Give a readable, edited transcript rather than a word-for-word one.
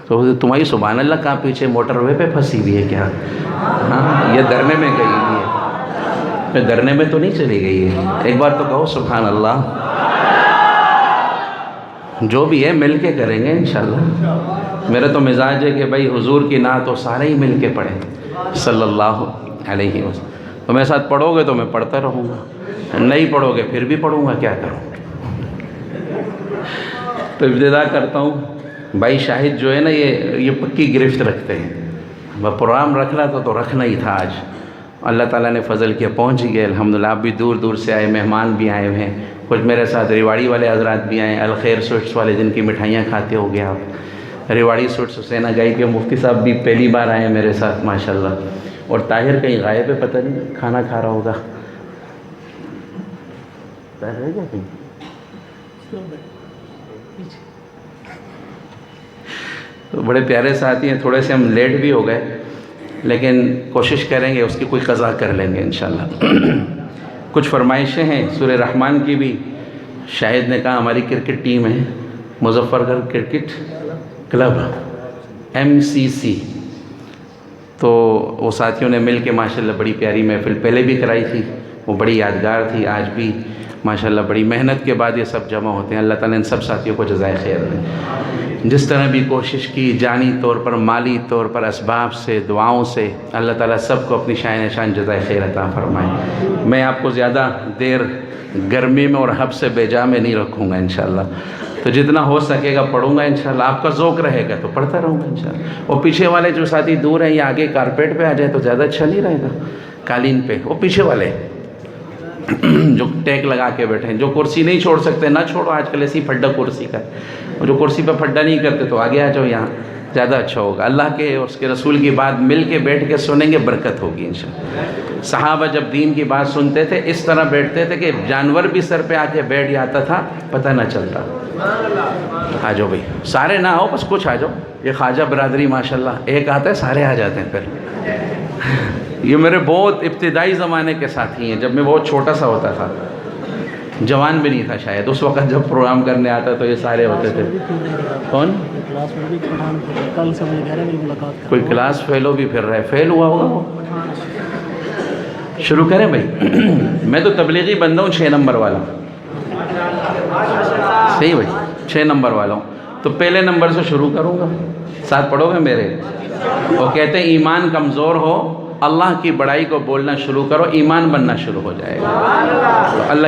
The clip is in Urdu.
تو تمہاری سبحان اللہ کہاں پیچھے موٹر وے پہ پھنسی ہوئی ہے کیا؟ ہاں یہ درنے میں گئی ہوئی ہے، درنے میں تو نہیں چلی گئی ہے۔ ایک بار تو کہو سبحان اللہ۔ جو بھی ہے مل کے کریں گے انشاءاللہ۔ میرا تو مزاج ہے کہ بھائی حضور کی نعت تو سارے ہی مل کے پڑھیں صلی اللہ علیہ وسلم۔ تو میرے ساتھ پڑھو گے تو میں پڑھتا رہوں گا، نہیں پڑھو گے پھر بھی پڑھوں گا، کیا کروں۔ تو ابتدا کرتا ہوں۔ بھائی شاہد جو ہے نا یہ پکی گرفت رکھتے ہیں، وہ پروگرام رکھنا تھا تو رکھنا ہی تھا آج، اللہ تعالیٰ نے فضل کیا پہنچ گئے الحمدللہ۔ آپ بھی دور دور سے آئے، مہمان بھی آئے ہوئے ہیں، کچھ میرے ساتھ ریواڑی والے حضرات بھی آئے، الخیر سویٹس والے جن کی مٹھائیاں کھاتے ہو گے آپ، ریواڑی سویٹس حسین گائی کے مفتی صاحب بھی پہلی بار آئے ہیں میرے ساتھ ماشاءاللہ، اور طاہر کہیں غائب ہے، پتہ نہیں کھانا کھا رہا ہوگا۔ طاہر ہے کیا کہیں؟ تو بڑے پیارے ساتھی ہیں، تھوڑے سے ہم لیٹ بھی ہو گئے لیکن کوشش کریں گے اس کی کوئی قضا کر لیں گے انشاءاللہ۔ کچھ فرمائشیں ہیں سورہ رحمان کی بھی۔ شاہد نے کہا ہماری کرکٹ ٹیم ہے، مظفر گڑھ کرکٹ کلب MCC، تو وہ ساتھیوں نے مل کے ماشاءاللہ بڑی پیاری محفل پہلے بھی کرائی تھی، وہ بڑی یادگار تھی۔ آج بھی ماشاءاللہ بڑی محنت کے بعد یہ سب جمع ہوتے ہیں، اللہ تعالیٰ ان سب ساتھیوں کو جزائے خیر دے۔ جس طرح بھی کوشش کی جانی طور پر، مالی طور پر، اسباب سے، دعاؤں سے، اللہ تعالیٰ سب کو اپنی شان شان جزائے خیر عطا فرمائے۔ میں آپ کو زیادہ دیر گرمی میں اور حب سے بیجا میں نہیں رکھوں گا انشاءاللہ، تو جتنا ہو سکے گا پڑھوں گا انشاءاللہ۔ آپ کا ذوق رہے گا تو پڑھتا رہوں گا انشاءاللہ۔ اور پیچھے والے جو ساتھی دور ہیں یا آگے کارپیٹ پہ آ جائے تو زیادہ اچھا نہیں رہے گا، قالین پہ، وہ پیچھے والے جو ٹیک لگا کے بیٹھے ہیں، جو کرسی نہیں چھوڑ سکتے نہ چھوڑو، آج کل ایسی پھڈا کرسی کا، اور جو کرسی پہ پھڈا نہیں کرتے تو آگے آ جاؤ، یہاں زیادہ اچھا ہوگا۔ اللہ کے اور اس کے رسول کی بات مل کے بیٹھ کے سنیں گے، برکت ہوگی انشاءاللہ۔ صحابہ جب دین کی بات سنتے تھے اس طرح بیٹھتے تھے کہ جانور بھی سر پہ آ کے بیٹھ جاتا تھا، پتہ نہ چلتا۔ آ جاؤ بھائی، سارے نہ آؤ، بس کچھ آ جاؤ۔ یہ خواجہ برادری ماشاءاللہ ایک آتا ہے سارے آ جاتے ہیں پھر۔ یہ میرے بہت ابتدائی زمانے کے ساتھی ہیں، جب میں بہت چھوٹا سا ہوتا تھا، جوان بھی نہیں تھا شاید اس وقت، جب پروگرام کرنے آتا تو یہ سارے ہوتے تھے۔ کون؟ کوئی کلاس فیلو بھی پھر رہا ہے، فیل ہوا ہوگا وہ۔ شروع کریں بھائی؟ میں تو تبلیغی بندہ ہوں، 6 نمبر والا۔ صحیح بھائی، 6 نمبر والا ہوں، تو پہلے نمبر سے شروع کروں گا، ساتھ پڑھو گے میرے۔ وہ کہتے ہیں ایمان کمزور ہو، اللہ کی بڑائی کو بولنا شروع کرو، ایمان بننا شروع ہو جائے گا۔ تو اللہ